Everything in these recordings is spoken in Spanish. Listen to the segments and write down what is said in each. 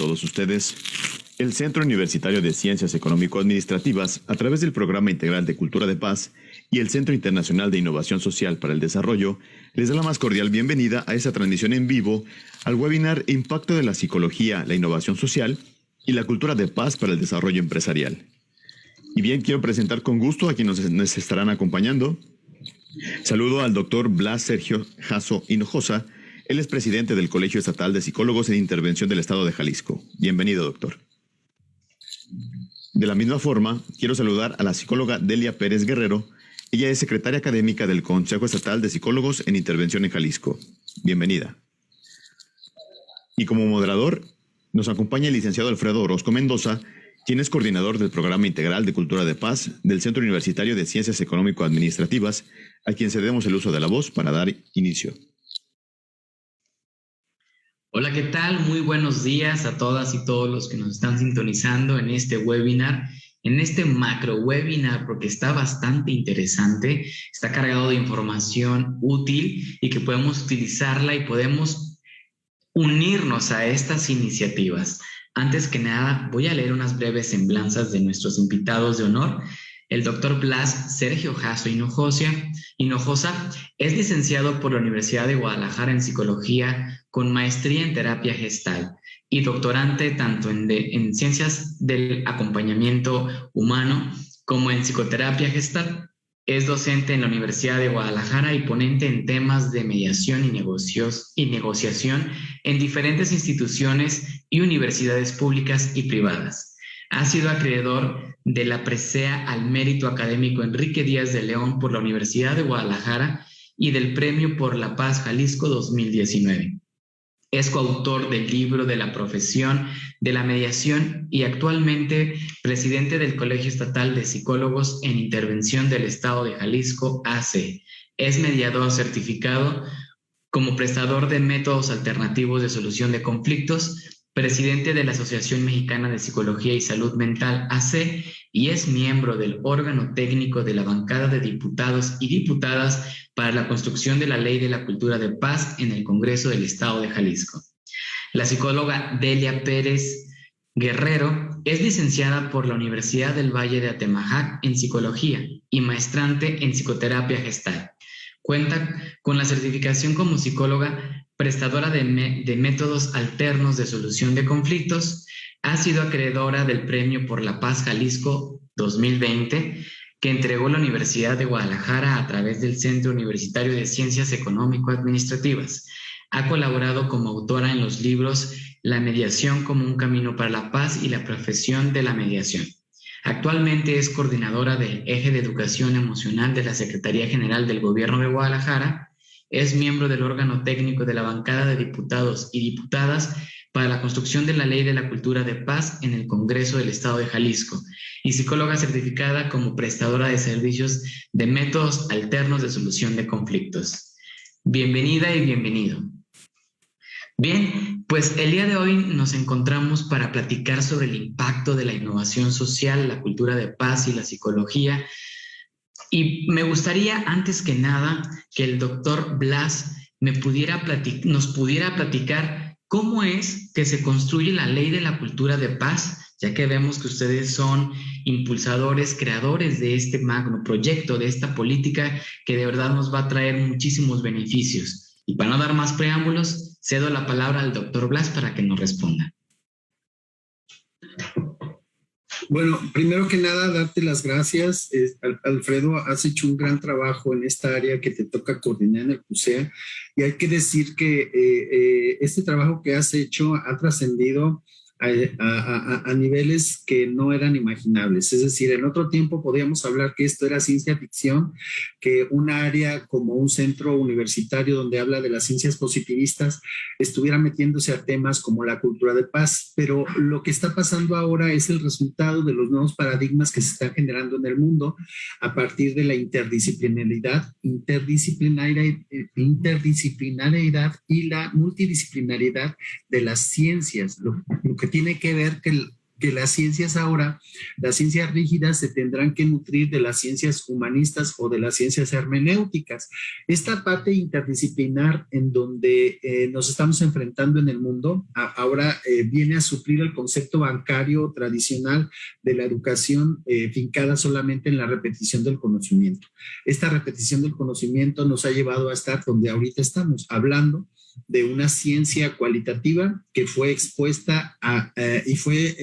todos ustedes. El Centro Universitario de Ciencias Económico-Administrativas, a través del Programa Integral de Cultura de Paz y el Centro Internacional de Innovación Social para el Desarrollo, les da la más cordial bienvenida a esta transmisión en vivo al webinar Impacto de la Psicología, la Innovación Social y la Cultura de Paz para el Desarrollo Empresarial. Y bien, quiero presentar con gusto a quienes nos estarán acompañando. Saludo al doctor Blas Sergio Jasso Hinojosa. Él es presidente del Colegio Estatal de Psicólogos en Intervención del Estado de Jalisco. Bienvenido, doctor. De la misma forma, quiero saludar a la psicóloga Delia Pérez Guerrero. Ella es secretaria académica del Consejo Estatal de Psicólogos en Intervención en Jalisco. Bienvenida. Y como moderador, nos acompaña el licenciado Alfredo Orozco Mendoza, quien es coordinador del Programa Integral de Cultura de Paz del Centro Universitario de Ciencias Económico-Administrativas, a quien cedemos el uso de la voz para dar inicio. Hola, ¿qué tal? Muy buenos días a todas y todos los que nos están sintonizando en este webinar, en este macro webinar, porque está bastante interesante, está cargado de información útil y que podemos utilizarla y podemos unirnos a estas iniciativas. Antes que nada, voy a leer unas breves semblanzas de nuestros invitados de honor. El doctor Blas Sergio Jasso Hinojosa es licenciado por la Universidad de Guadalajara en Psicología con maestría en Terapia Gestal y doctorante tanto en Ciencias del Acompañamiento Humano como en Psicoterapia Gestal. Es docente en la Universidad de Guadalajara y ponente en temas de mediación y negociación en diferentes instituciones y universidades públicas y privadas. Ha sido acreedor de la presea al mérito académico Enrique Díaz de León por la Universidad de Guadalajara y del Premio por la Paz Jalisco 2019. Es coautor del libro de la profesión de la mediación y actualmente presidente del Colegio Estatal de Psicólogos en Intervención del Estado de Jalisco, AC. Es mediador certificado como prestador de métodos alternativos de solución de conflictos, presidente de la Asociación Mexicana de Psicología y Salud Mental, AC, y es miembro del órgano técnico de la bancada de diputados y diputadas para la construcción de la Ley de la Cultura de Paz en el Congreso del Estado de Jalisco. La psicóloga Delia Pérez Guerrero es licenciada por la Universidad del Valle de Atemajac en Psicología y maestrante en Psicoterapia Gestal. Cuenta con la certificación como psicóloga prestadora de métodos alternos de solución de conflictos. Ha sido acreedora del Premio por la Paz Jalisco 2020 que entregó la Universidad de Guadalajara a través del Centro Universitario de Ciencias Económico-Administrativas. Ha colaborado como autora en los libros La mediación como un camino para la paz y la profesión de la mediación. Actualmente es coordinadora del Eje de Educación Emocional de la Secretaría General del Gobierno de Guadalajara. Es miembro del órgano técnico de la bancada de diputados y diputadas para la construcción de la Ley de la Cultura de Paz en el Congreso del Estado de Jalisco y psicóloga certificada como prestadora de servicios de métodos alternos de solución de conflictos. Bienvenida y bienvenido. Bien, pues el día de hoy nos encontramos para platicar sobre el impacto de la innovación social, la cultura de paz y la psicología. Y me gustaría, antes que nada, que el doctor Blas nos pudiera platicar cómo es que se construye la Ley de la Cultura de Paz, ya que vemos que ustedes son impulsadores, creadores de este magno proyecto, de esta política que de verdad nos va a traer muchísimos beneficios. Y para no dar más preámbulos, cedo la palabra al doctor Blas para que nos responda. Bueno, primero que nada, darte las gracias. Alfredo, has hecho un gran trabajo en esta área que te toca coordinar en el CUSEA y hay que decir que este trabajo que has hecho ha trascendido a niveles que no eran imaginables. Es decir, en otro tiempo podíamos hablar que esto era ciencia ficción, que un área como un centro universitario donde habla de las ciencias positivistas estuviera metiéndose a temas como la cultura de paz, pero lo que está pasando ahora es el resultado de los nuevos paradigmas que se están generando en el mundo a partir de la interdisciplinariedad y la multidisciplinariedad de las ciencias, lo que tiene que ver que las ciencias ahora, las ciencias rígidas se tendrán que nutrir de las ciencias humanistas o de las ciencias hermenéuticas. Esta parte interdisciplinar en donde nos estamos enfrentando en el mundo, ahora viene a suplir el concepto bancario tradicional de la educación fincada solamente en la repetición del conocimiento. Esta repetición del conocimiento nos ha llevado a estar donde ahorita estamos, hablando de una ciencia cualitativa que fue expuesta y fue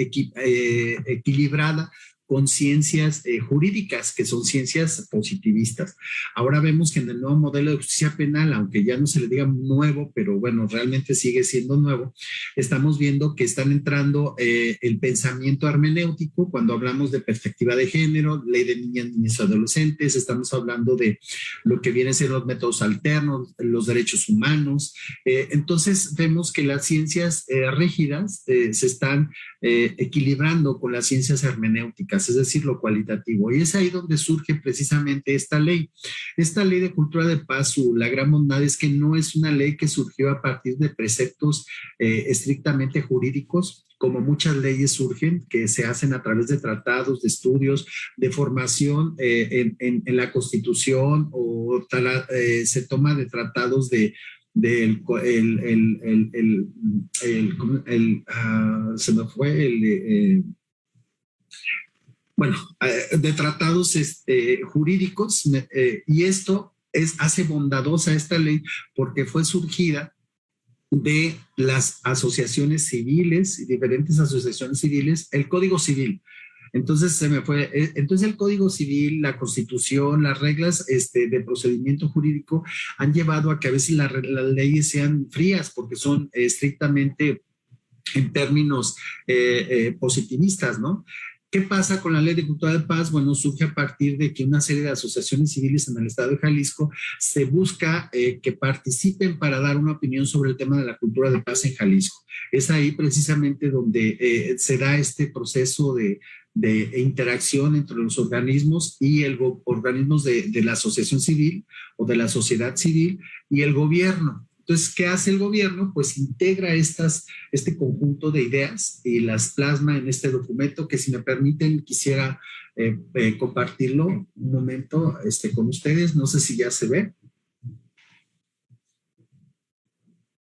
equilibrada con ciencias jurídicas, que son ciencias positivistas. Ahora vemos que en el nuevo modelo de justicia penal, aunque ya no se le diga nuevo, pero bueno, realmente sigue siendo nuevo, estamos viendo que están entrando el pensamiento hermenéutico cuando hablamos de perspectiva de género, ley de niñas, niños y adolescentes, estamos hablando de lo que vienen a ser los métodos alternos, los derechos humanos. Entonces vemos que las ciencias rígidas se están equilibrando con las ciencias hermenéuticas, es decir, lo cualitativo. Y es ahí donde surge precisamente esta ley. Esta ley de cultura de paz, la gran bondad es que no es una ley que surgió a partir de preceptos estrictamente jurídicos, como muchas leyes surgen, que se hacen a través de tratados, de estudios, de formación en la Constitución, o se toma de tratados se me fue de tratados jurídicos, y esto hace bondadosa esta ley porque fue surgida de las asociaciones civiles y diferentes asociaciones civiles, el Código Civil. Entonces entonces el Código Civil, la Constitución, las reglas de procedimiento jurídico han llevado a que a veces las leyes sean frías porque son estrictamente en términos positivistas, ¿no? ¿Qué pasa con la Ley de Cultura de Paz? Bueno, surge a partir de que una serie de asociaciones civiles en el estado de Jalisco se busca que participen para dar una opinión sobre el tema de la cultura de paz en Jalisco. Es ahí precisamente donde se da este proceso de interacción entre los organismos y organismos de la asociación civil o de la sociedad civil y el gobierno. Entonces, ¿qué hace el gobierno? Pues integra este conjunto de ideas y las plasma en este documento que, si me permiten, quisiera compartirlo un momento con ustedes. No sé si ya se ve.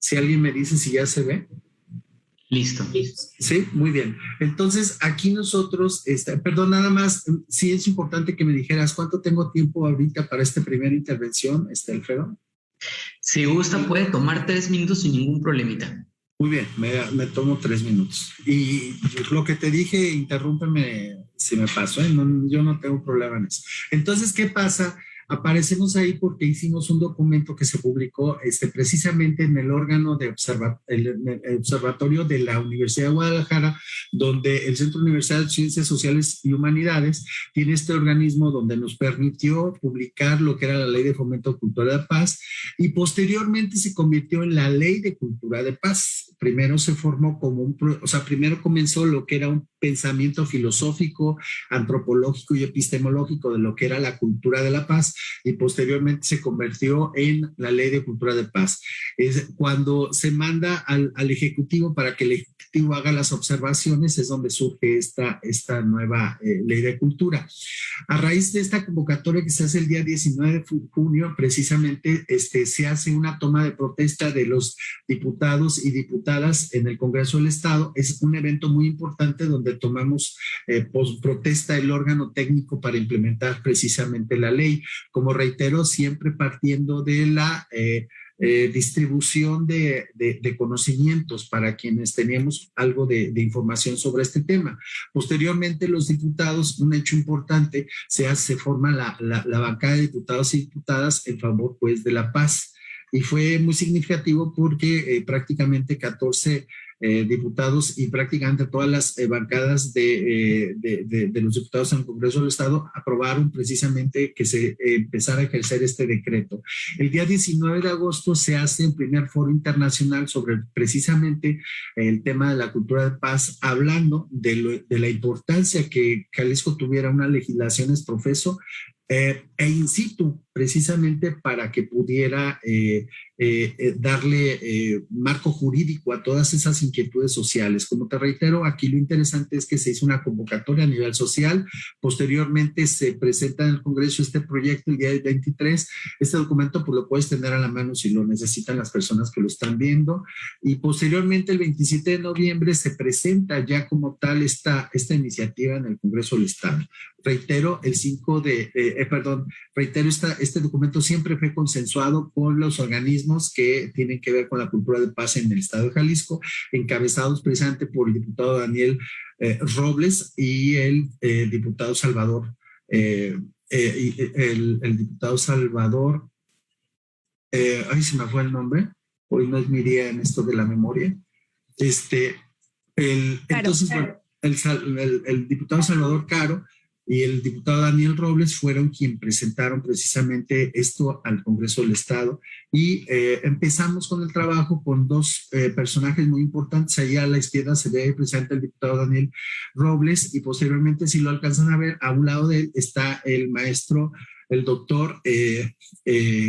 Si alguien me dice si ya se ve. Listo. Sí, muy bien. Entonces, aquí nosotros, perdón, nada más, sí es importante que me dijeras cuánto tengo tiempo ahorita para esta primera intervención, Alfredo. Si gusta, puede tomar 3 minutos sin ningún problemita. Muy bien, me tomo 3 minutos. Y lo que te dije, interrúmpeme si me paso, ¿eh? No, yo no tengo problema en eso. Entonces, ¿qué pasa? Aparecemos ahí porque hicimos un documento que se publicó precisamente en el órgano de el observatorio de la Universidad de Guadalajara, donde el Centro Universitario de Ciencias Sociales y Humanidades tiene este organismo donde nos permitió publicar lo que era la Ley de Fomento de Cultura de Paz, y posteriormente se convirtió en la Ley de Cultura de Paz. Primero se formó primero comenzó lo que era un pensamiento filosófico, antropológico y epistemológico de lo que era la cultura de la paz, y posteriormente se convirtió en la Ley de Cultura de Paz. Es cuando se manda al Ejecutivo para que el Ejecutivo haga las observaciones, es donde surge esta nueva Ley de Cultura. A raíz de esta convocatoria que se hace el día 19 de junio, precisamente se hace una toma de protesta de los diputados y diputadas en el Congreso del Estado. Es un evento muy importante donde tomamos protesta el órgano técnico para implementar precisamente la ley. Como reitero, siempre partiendo de la distribución de conocimientos para quienes teníamos algo de información sobre este tema. Posteriormente, los diputados, un hecho importante, se forma la bancada de diputados y diputadas en favor, pues, de la paz. Y fue muy significativo porque prácticamente 14 diputados y prácticamente todas las bancadas de los diputados en el Congreso del Estado aprobaron precisamente que se empezara a ejercer este decreto. El día 19 de agosto se hace el primer foro internacional sobre precisamente el tema de la cultura de paz, hablando de la importancia que Jalisco tuviera una legislación ex profeso e in situ, precisamente para que pudiera darle marco jurídico a todas esas inquietudes sociales. Como te reitero, aquí lo interesante es que se hizo una convocatoria a nivel social, posteriormente se presenta en el Congreso este proyecto el día 23, este documento pues lo puedes tener a la mano si lo necesitan las personas que lo están viendo, y posteriormente el 27 de noviembre se presenta ya como tal esta iniciativa en el Congreso del Estado. Reitero, este documento siempre fue consensuado con los organismos que tienen que ver con la cultura de paz en el Estado de Jalisco, encabezados precisamente por el diputado Daniel Robles y el diputado Salvador, el diputado Salvador, ay, se me fue el nombre, hoy no es mi día en esto de la memoria. Entonces, bueno, el diputado Salvador Caro y el diputado Daniel Robles fueron quienes presentaron precisamente esto al Congreso del Estado, y empezamos con el trabajo con dos personajes muy importantes. Allá a la izquierda se ve precisamente el diputado Daniel Robles, y posteriormente, si lo alcanzan a ver, a un lado de él está el maestro, el doctor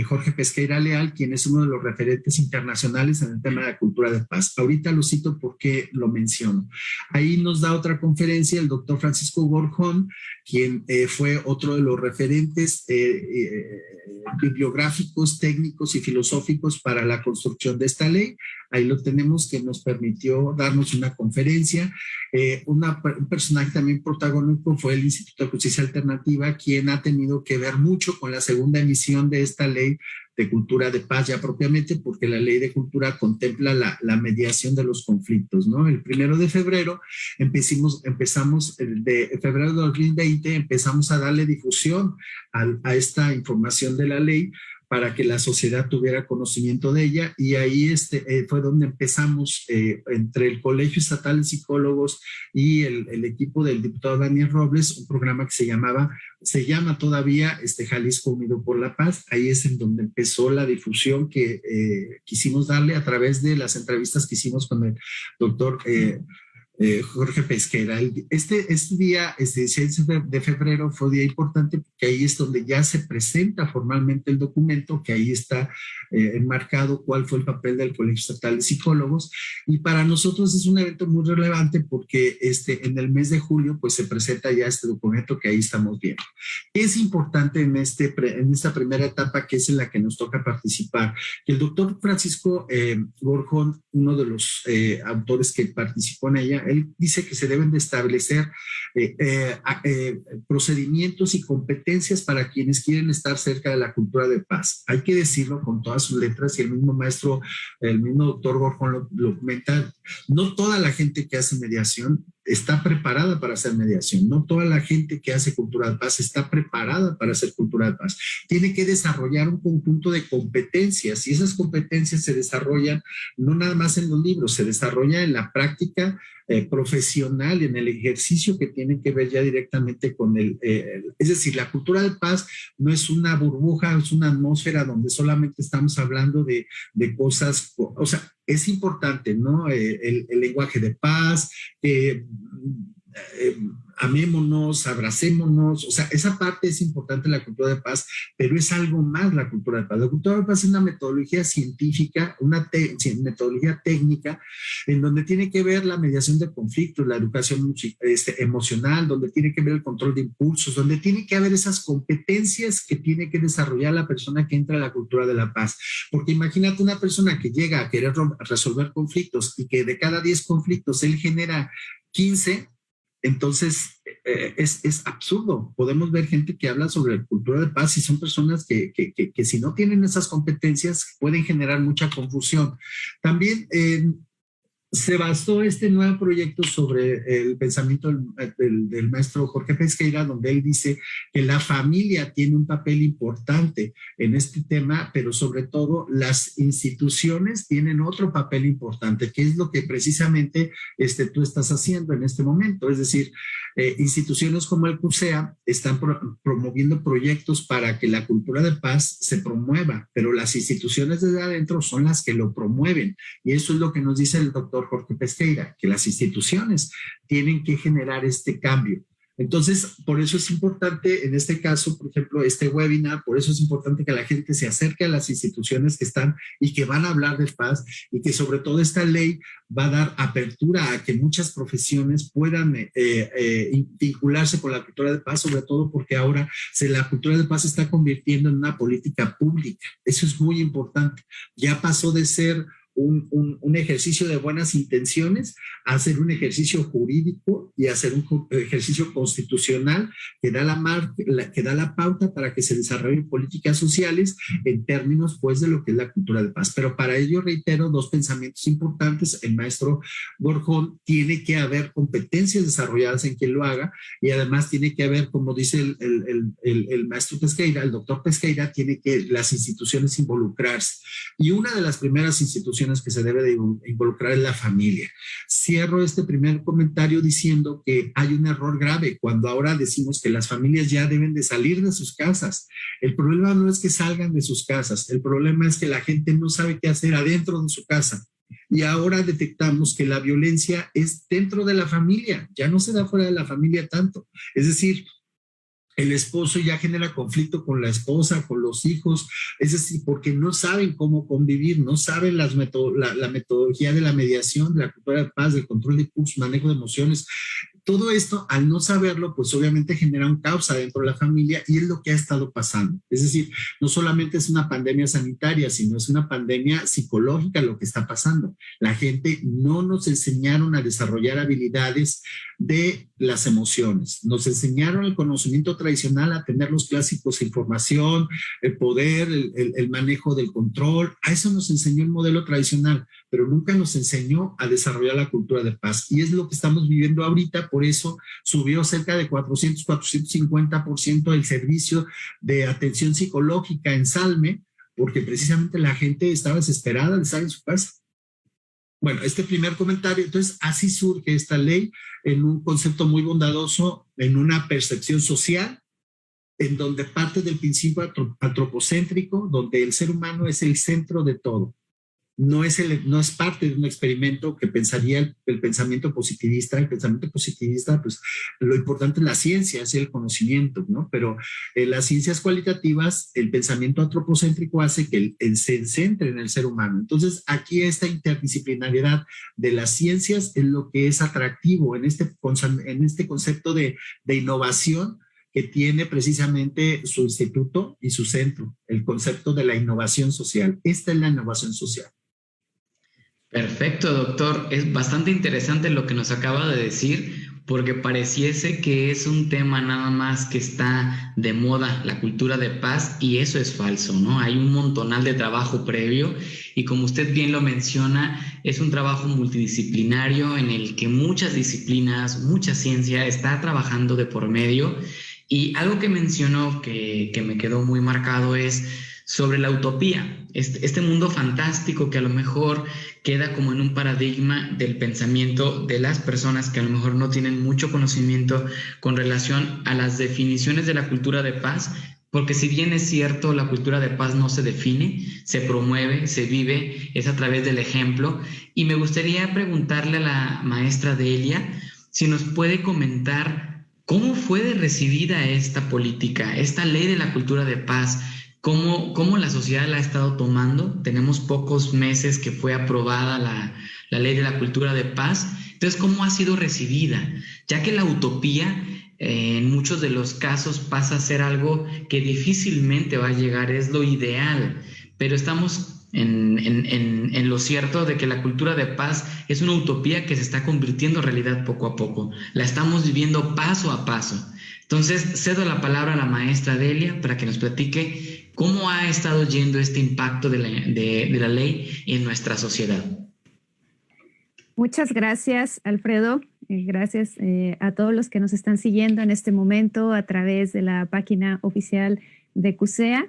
Jorge Pesqueira Leal, quien es uno de los referentes internacionales en el tema de la cultura de paz. Ahorita lo cito porque lo menciono. Ahí nos da otra conferencia el doctor Francisco Gorjón, quien fue otro de los referentes bibliográficos, técnicos y filosóficos para la construcción de esta ley. Ahí lo tenemos, que nos permitió darnos una conferencia. Un personaje también protagónico fue el Instituto de Justicia Alternativa, quien ha tenido que ver mucho con la segunda emisión de esta ley de cultura de paz, ya propiamente, porque la ley de cultura contempla la mediación de los conflictos, ¿no? El 1 de febrero de febrero de 2020, empezamos a darle difusión a esta información de la ley para que la sociedad tuviera conocimiento de ella, y ahí fue donde empezamos entre el Colegio Estatal de Psicólogos y el equipo del diputado Daniel Robles, un programa que se llama todavía Jalisco Unido por la Paz. Ahí es en donde empezó la difusión que quisimos darle a través de las entrevistas que hicimos con el doctor Jorge Pesquera. Este día, 16 de febrero, fue un día importante porque ahí es donde ya se presenta formalmente el documento, que ahí está enmarcado cuál fue el papel del Colegio Estatal de Psicólogos, y para nosotros es un evento muy relevante porque en el mes de julio pues se presenta ya este documento que ahí estamos viendo. Es importante en esta primera etapa, que es en la que nos toca participar, que el doctor Francisco Gorjón, uno de los autores que participó en ella, él dice que se deben de establecer procedimientos y competencias para quienes quieren estar cerca de la cultura de paz. Hay que decirlo con todas sus letras, y el mismo maestro, el mismo doctor Gorjón lo comenta. No toda la gente que hace mediación está preparada para hacer mediación. No toda la gente que hace cultura de paz está preparada para hacer cultura de paz. Tiene que desarrollar un conjunto de competencias, y esas competencias se desarrollan no nada más en los libros, se desarrolla en la práctica profesional, en el ejercicio que tiene que ver ya directamente con es decir, la cultura de paz no es una burbuja, es una atmósfera donde solamente estamos hablando de cosas, o sea, es importante, ¿no? El lenguaje de paz, amémonos, abracémonos, o sea, esa parte es importante en la cultura de paz, pero es algo más la cultura de paz. La cultura de paz es una metodología científica, una metodología técnica, en donde tiene que ver la mediación de conflictos, la educación emocional, donde tiene que ver el control de impulsos, donde tiene que haber esas competencias que tiene que desarrollar la persona que entra a la cultura de la paz. Porque imagínate una persona que llega a querer resolver conflictos y que de cada 10 conflictos él genera 15, entonces es absurdo. Podemos ver gente que habla sobre cultura de paz y son personas que si no tienen esas competencias pueden generar mucha confusión. También se basó este nuevo proyecto sobre el pensamiento del maestro Jorge Pesqueira, donde él dice que la familia tiene un papel importante en este tema, pero sobre todo las instituciones tienen otro papel importante, que es lo que precisamente tú estás haciendo en este momento. Es decir, instituciones como el CUSEA están promoviendo proyectos para que la cultura de paz se promueva, pero las instituciones desde adentro son las que lo promueven, y eso es lo que nos dice el doctor Jorge Pesqueira, que las instituciones tienen que generar este cambio. Entonces, por eso es importante, en este caso, por ejemplo, este webinar, por eso es importante que la gente se acerque a las instituciones que están y que van a hablar de paz, y que sobre todo esta ley va a dar apertura a que muchas profesiones puedan vincularse con la cultura de paz, sobre todo porque ahora la cultura de paz se está convirtiendo en una política pública. Eso es muy importante. Ya pasó de ser un ejercicio de buenas intenciones, a hacer un ejercicio jurídico y a hacer un ejercicio constitucional que da la pauta para que se desarrollen políticas sociales en términos pues de lo que es la cultura de paz. Pero para ello, reitero, dos pensamientos importantes. El maestro Borjón, tiene que haber competencias desarrolladas en quien lo haga, y además tiene que haber, como dice el maestro Pesqueira, el doctor Pesqueira, tiene que las instituciones involucrarse. Y una de las primeras instituciones que se debe de involucrar es la familia. Cierro este primer comentario diciendo que hay un error grave cuando ahora decimos que las familias ya deben de salir de sus casas. El problema no es que salgan de sus casas, el problema es que la gente no sabe qué hacer adentro de su casa. Y ahora detectamos que la violencia es dentro de la familia, ya no se da fuera de la familia tanto. Es decir, el esposo ya genera conflicto con la esposa, con los hijos, es decir, porque no saben cómo convivir, no saben la metodología de la mediación, de la cultura de paz, del control de impulsos, manejo de emociones. Todo esto, al no saberlo, pues obviamente genera un caos dentro de la familia, y es lo que ha estado pasando. Es decir, no solamente es una pandemia sanitaria, sino es una pandemia psicológica lo que está pasando. La gente no nos enseñaron a desarrollar habilidades de las emociones. Nos enseñaron el conocimiento tradicional a tener los clásicos, información, el poder, el manejo del control. A eso nos enseñó el modelo tradicional, pero nunca nos enseñó a desarrollar la cultura de paz. Y es lo que estamos viviendo ahorita. Por eso subió cerca de 450% el servicio de atención psicológica en Salme, porque precisamente la gente estaba desesperada de estar en su casa. Bueno, este primer comentario. Entonces, así surge esta ley en un concepto muy bondadoso, en una percepción social, en donde parte del principio antropocéntrico, donde el ser humano es el centro de todo. No es parte de un experimento que pensaría el pensamiento positivista. El pensamiento positivista, pues lo importante es la ciencia, es el conocimiento, ¿no? Pero en las ciencias cualitativas, el pensamiento antropocéntrico hace que se centre en el ser humano. Entonces, aquí esta interdisciplinariedad de las ciencias es lo que es atractivo en este concepto de innovación, que tiene precisamente su instituto y su centro, el concepto de la innovación social. Esta es la innovación social. Perfecto, doctor. Es bastante interesante lo que nos acaba de decir, porque pareciese que es un tema nada más que está de moda, la cultura de paz, y eso es falso, ¿no? Hay un montonal de trabajo previo, y como usted bien lo menciona, es un trabajo multidisciplinario en el que muchas disciplinas, mucha ciencia está trabajando de por medio. Y algo que mencionó que me quedó muy marcado es sobre la utopía, este mundo fantástico que a lo mejor queda como en un paradigma del pensamiento de las personas que a lo mejor no tienen mucho conocimiento con relación a las definiciones de la cultura de paz, porque si bien es cierto, la cultura de paz no se define, se promueve, se vive, es a través del ejemplo. Y me gustaría preguntarle a la maestra Delia si nos puede comentar cómo fue recibida esta política, esta ley de la cultura de paz. ¿Cómo la sociedad la ha estado tomando? Tenemos pocos meses que fue aprobada la ley de la cultura de paz. Entonces, ¿cómo ha sido recibida? Ya que la utopía en muchos de los casos pasa a ser algo que difícilmente va a llegar, es lo ideal, pero estamos en lo cierto de que la cultura de paz es una utopía que se está convirtiendo en realidad poco a poco. La estamos viviendo paso a paso. Entonces, cedo la palabra a la maestra Delia para que nos platique cómo ha estado yendo este impacto de la ley en nuestra sociedad. Muchas gracias, Alfredo. Gracias a todos los que nos están siguiendo en este momento a través de la página oficial de CUSEA.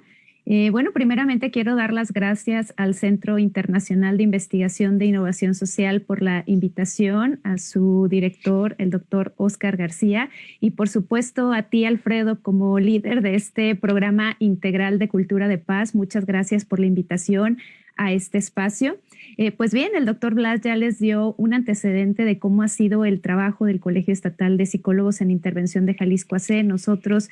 Bueno, primeramente quiero dar las gracias al Centro Internacional de Investigación de Innovación Social por la invitación, a su director, el doctor Óscar García, y por supuesto a ti, Alfredo, como líder de este programa integral de Cultura de Paz. Muchas gracias por la invitación a este espacio. Pues bien, el doctor Blas ya les dio un antecedente de cómo ha sido el trabajo del Colegio Estatal de Psicólogos en Intervención de Jalisco AC. Nosotros,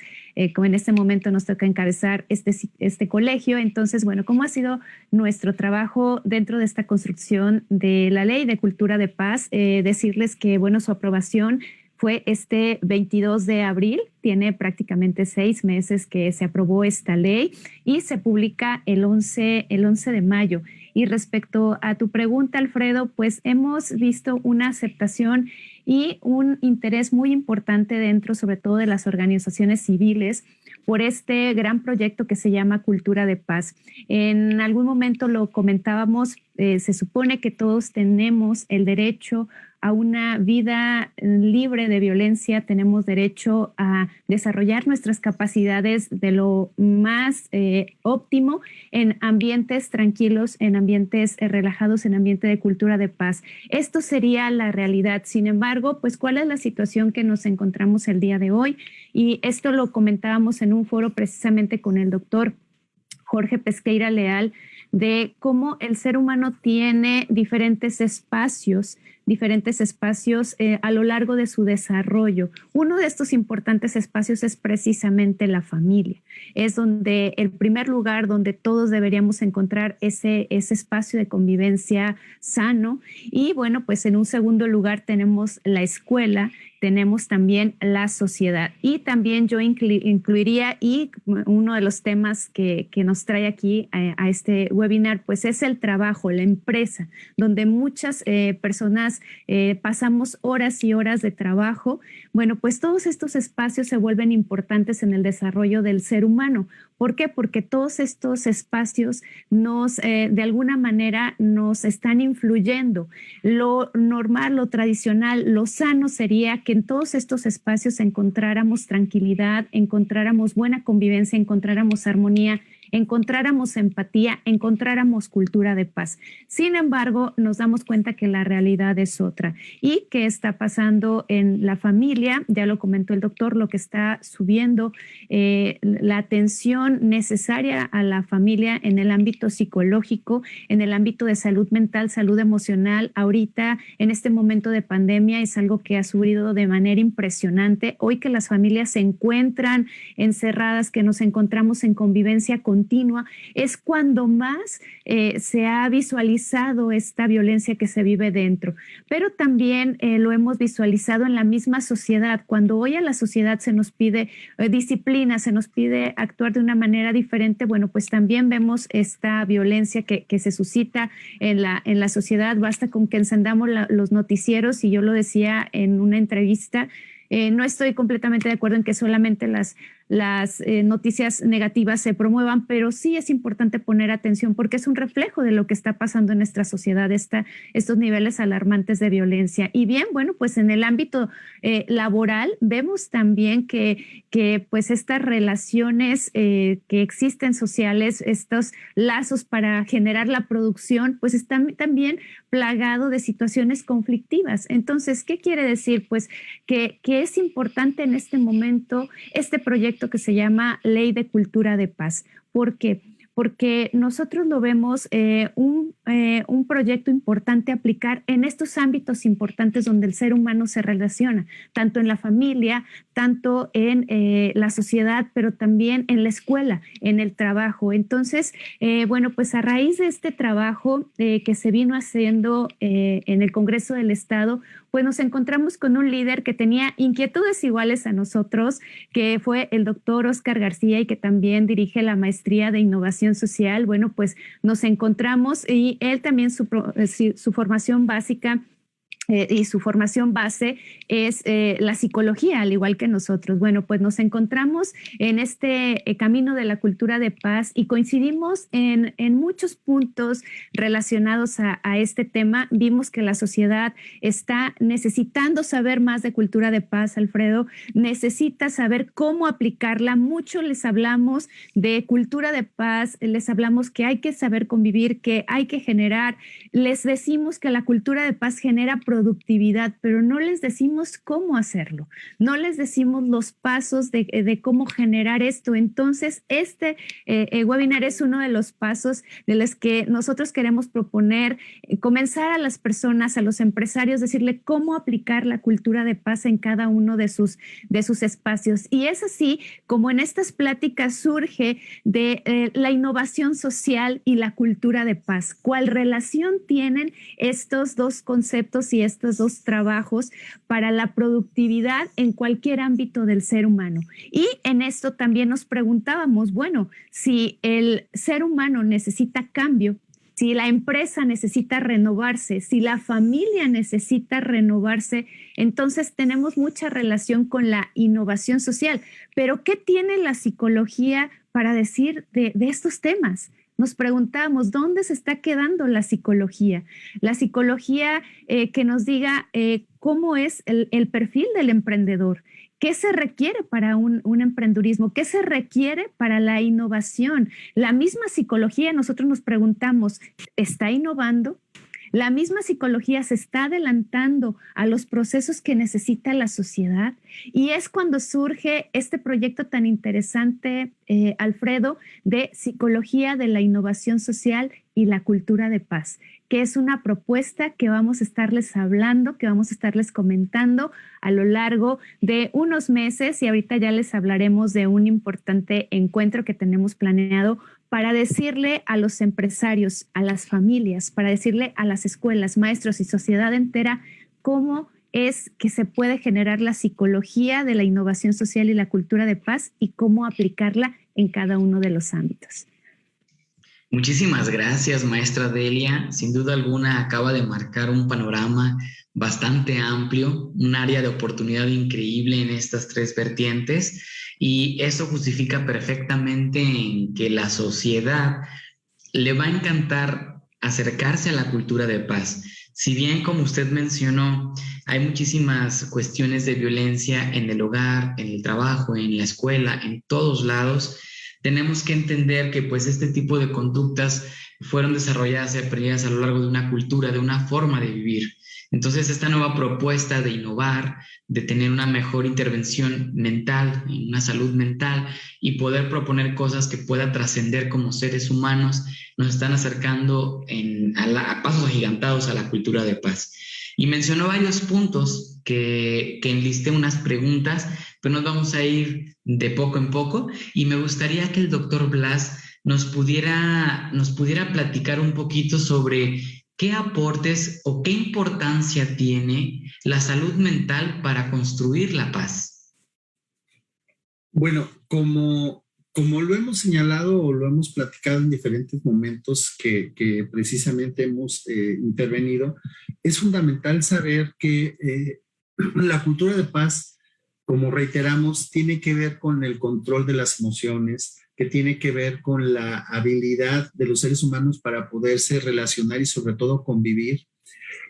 como en este momento nos toca encabezar este colegio, entonces, bueno, cómo ha sido nuestro trabajo dentro de esta construcción de la Ley de Cultura de Paz. Decirles que, bueno, su aprobación fue este 22 de abril, tiene prácticamente 6 meses que se aprobó esta ley y se publica el 11 de mayo. Y respecto a tu pregunta, Alfredo, pues hemos visto una aceptación y un interés muy importante dentro, sobre todo de las organizaciones civiles, por este gran proyecto que se llama Cultura de Paz. En algún momento lo comentábamos, se supone que todos tenemos el derecho a una vida libre de violencia, tenemos derecho a desarrollar nuestras capacidades de lo más óptimo en ambientes tranquilos, en ambientes relajados, en ambiente de cultura de paz. Esto sería la realidad. Sin embargo, pues, ¿cuál es la situación que nos encontramos el día de hoy? Y esto lo comentábamos en un foro precisamente con el doctor Jorge Pesqueira Leal, de cómo el ser humano tiene diferentes espacios a lo largo de su desarrollo. Uno de estos importantes espacios es precisamente la familia. Es donde el primer lugar donde todos deberíamos encontrar ese espacio de convivencia sano. Y bueno, pues en un segundo lugar tenemos la escuela, tenemos también la sociedad. Y también yo incluiría, y uno de los temas que nos trae aquí a este webinar, pues es el trabajo, la empresa, donde muchas personas pasamos horas y horas de trabajo. Bueno, pues todos estos espacios se vuelven importantes en el desarrollo del ser humano. ¿Por qué? Porque todos estos espacios de alguna manera nos están influyendo. Lo normal, lo tradicional, lo sano sería que en todos estos espacios encontráramos tranquilidad, encontráramos buena convivencia, encontráramos armonía, encontráramos empatía, encontráramos cultura de paz. Sin embargo, nos damos cuenta que la realidad es otra. ¿Y qué está pasando en la familia? Ya lo comentó el doctor, lo que está subiendo, la atención necesaria a la familia en el ámbito psicológico, en el ámbito de salud mental, salud emocional. Ahorita, en este momento de pandemia, es algo que ha subido de manera impresionante. Hoy que las familias se encuentran encerradas, que nos encontramos en convivencia continua, es cuando más se ha visualizado esta violencia que se vive dentro. Pero también lo hemos visualizado en la misma sociedad. Cuando hoy a la sociedad se nos pide disciplina, se nos pide actuar de una manera diferente, bueno, pues también vemos esta violencia que se suscita en la sociedad. Basta con que encendamos los noticieros, y yo lo decía en una entrevista, no estoy completamente de acuerdo en que solamente las noticias negativas se promuevan, pero sí es importante poner atención porque es un reflejo de lo que está pasando en nuestra sociedad, estos niveles alarmantes de violencia. Y bien, bueno, pues en el ámbito laboral vemos también que pues estas relaciones que existen sociales, estos lazos para generar la producción, pues están también plagados de situaciones conflictivas. Entonces, ¿qué quiere decir? Pues que es importante en este momento este proyecto que se llama Ley de Cultura de Paz. ¿Por qué? Porque nosotros lo vemos un proyecto importante a aplicar en estos ámbitos importantes donde el ser humano se relaciona, tanto en la familia, tanto en la sociedad, pero también en la escuela, en el trabajo. Entonces, bueno, pues a raíz de este trabajo que se vino haciendo en el Congreso del Estado, pues nos encontramos con un líder que tenía inquietudes iguales a nosotros, que fue el doctor Óscar García, y que también dirige la maestría de innovación social. Bueno, pues nos encontramos, y él también su formación básica y su formación base es la psicología, al igual que nosotros. Bueno, pues nos encontramos en este camino de la cultura de paz y coincidimos en muchos puntos relacionados a este tema. Vimos que la sociedad está necesitando saber más de cultura de paz, Alfredo, necesita saber cómo aplicarla. Mucho les hablamos de cultura de paz, les hablamos que hay que saber convivir, que hay que generar, les decimos que la cultura de paz genera productividad, productividad, pero no les decimos cómo hacerlo, no les decimos los pasos de cómo generar esto. Entonces, este webinar es uno de los pasos de los que nosotros queremos proponer, comenzar a las personas, a los empresarios, decirle cómo aplicar la cultura de paz en cada uno de sus espacios. Y es así como en estas pláticas surge de la innovación social y la cultura de paz. ¿Cuál relación tienen estos dos conceptos y estos dos trabajos para la productividad en cualquier ámbito del ser humano? Y en esto también nos preguntábamos, bueno, si el ser humano necesita cambio, si la empresa necesita renovarse, si la familia necesita renovarse, entonces tenemos mucha relación con la innovación social. Pero ¿qué tiene la psicología para decir de estos temas? Nos preguntamos, ¿dónde se está quedando la psicología? La psicología que nos diga cómo es el perfil del emprendedor. ¿Qué se requiere para un emprendurismo? ¿Qué se requiere para la innovación? La misma psicología, nosotros nos preguntamos, ¿está innovando? La misma psicología se está adelantando a los procesos que necesita la sociedad, y es cuando surge este proyecto tan interesante, Alfredo, de Psicología de la Innovación Social y la Cultura de Paz, que es una propuesta que vamos a estarles hablando, que vamos a estarles comentando a lo largo de unos meses, y ahorita ya les hablaremos de un importante encuentro que tenemos planeado para decirle a los empresarios, a las familias, para decirle a las escuelas, maestros y sociedad entera cómo es que se puede generar la psicología de la innovación social y la cultura de paz y cómo aplicarla en cada uno de los ámbitos. Muchísimas gracias, maestra Delia. Sin duda alguna acaba de marcar un panorama bastante amplio, un área de oportunidad increíble en estas tres vertientes, y eso justifica perfectamente en que la sociedad le va a encantar acercarse a la cultura de paz. Si bien, como usted mencionó, hay muchísimas cuestiones de violencia en el hogar, en el trabajo, en la escuela, en todos lados, tenemos que entender que pues este tipo de conductas fueron desarrolladas y aprendidas a lo largo de una cultura, de una forma de vivir. Entonces, esta nueva propuesta de innovar, de tener una mejor intervención mental, una salud mental, y poder proponer cosas que puedan trascender como seres humanos, nos están acercando a pasos agigantados a la cultura de paz. Y mencionó varios puntos que enlisté unas preguntas, pero nos vamos a ir de poco en poco, y me gustaría que el doctor Blas nos pudiera platicar un poquito sobre qué aportes o qué importancia tiene la salud mental para construir la paz. Bueno, como lo hemos señalado o lo hemos platicado en diferentes momentos que precisamente hemos intervenido, es fundamental saber que la cultura de paz, como reiteramos, tiene que ver con el control de las emociones, que tiene que ver con la habilidad de los seres humanos para poderse relacionar y sobre todo convivir.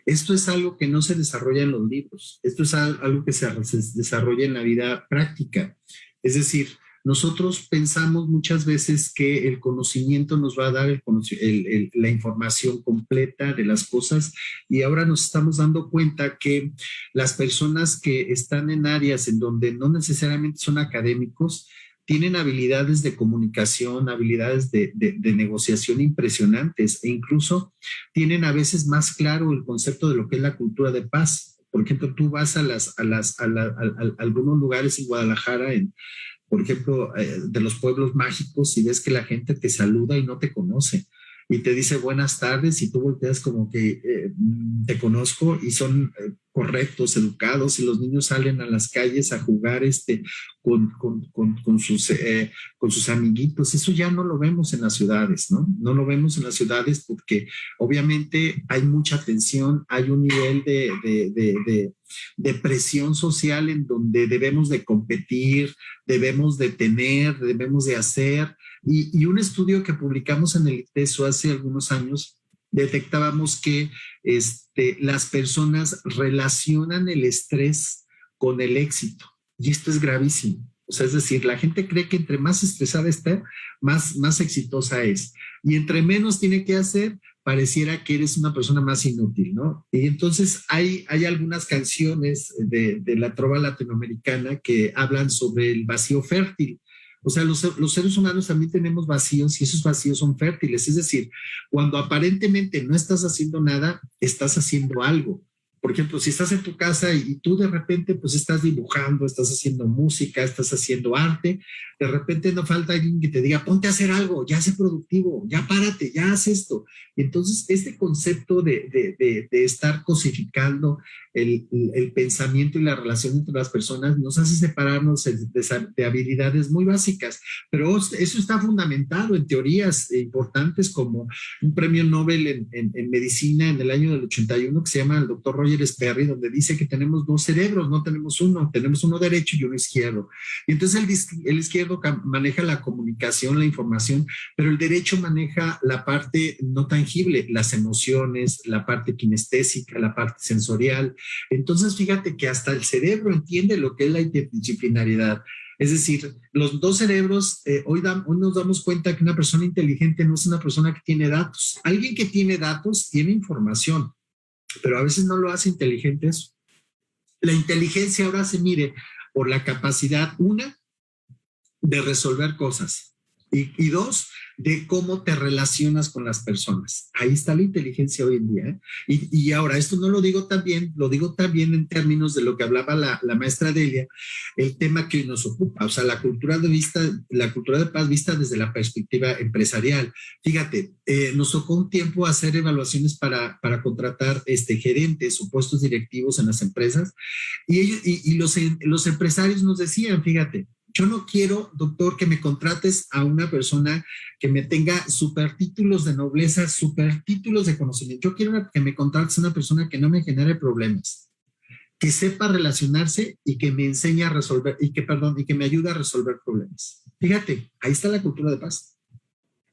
Esto es algo que no se desarrolla en los libros, esto es algo que se desarrolla en la vida práctica. Es decir, nosotros pensamos muchas veces que el conocimiento nos va a dar la información completa de las cosas, y ahora nos estamos dando cuenta que las personas que están en áreas en donde no necesariamente son académicos tienen habilidades de comunicación, habilidades de negociación impresionantes, e incluso tienen a veces más claro el concepto de lo que es la cultura de paz. Por ejemplo, tú vas a algunos lugares en Guadalajara, por ejemplo, de los pueblos mágicos, y ves que la gente te saluda y no te conoce, y te dice buenas tardes, y tú volteas como que te conozco, y son correctos, educados, y los niños salen a las calles a jugar con sus amiguitos. Eso ya no lo vemos en las ciudades, ¿no? No lo vemos en las ciudades porque obviamente hay mucha tensión, hay un nivel de presión social en donde debemos de competir, debemos de tener, debemos de hacer. Y un estudio que publicamos en el ITESO hace algunos años, detectábamos que las personas relacionan el estrés con el éxito, y esto es gravísimo. O sea, es decir, la gente cree que entre más estresada está, más exitosa es, y entre menos tiene que hacer pareciera que eres una persona más inútil, ¿no? Y entonces hay algunas canciones de la trova latinoamericana que hablan sobre el vacío fértil. O sea, los seres humanos también tenemos vacíos y esos vacíos son fértiles. Es decir, cuando aparentemente no estás haciendo nada, estás haciendo algo. Por ejemplo, si estás en tu casa y tú de repente pues estás dibujando, estás haciendo música, estás haciendo arte, de repente no falta alguien que te diga, ponte a hacer algo, ya sé productivo, ya párate, ya haz esto. Y entonces este concepto de estar cosificando el pensamiento y la relación entre las personas nos hace separarnos de habilidades muy básicas, pero eso está fundamentado en teorías importantes como un premio Nobel en medicina en el año del 81 que se llama el doctor Roger Sperry, donde dice que tenemos dos cerebros, no tenemos uno derecho y uno izquierdo. Y entonces el izquierdo maneja la comunicación, la información, pero el derecho maneja la parte no tangible, las emociones, la parte kinestésica, la parte sensorial. Entonces, fíjate que hasta el cerebro entiende lo que es la interdisciplinariedad. Es decir, los dos cerebros, hoy nos damos cuenta que una persona inteligente no es una persona que tiene datos. Alguien que tiene datos tiene información, pero a veces no lo hace inteligente eso. La inteligencia ahora se mide por la capacidad, una, de resolver cosas y dos, de cómo te relacionas con las personas. Ahí está la inteligencia hoy en día, ¿eh? Y ahora, esto no lo digo también, lo digo también en términos de lo que hablaba la maestra Delia, el tema que nos ocupa, o sea, la cultura de paz vista desde la perspectiva empresarial. Fíjate, nos tocó un tiempo hacer evaluaciones para contratar gerentes o puestos directivos en las empresas y los empresarios nos decían, fíjate, yo no quiero, doctor, que me contrates a una persona que me tenga supertítulos de nobleza, supertítulos de conocimiento. Yo quiero que me contrates a una persona que no me genere problemas, que sepa relacionarse y que me enseñe a resolver, y que me ayude a resolver problemas. Fíjate, ahí está la cultura de paz.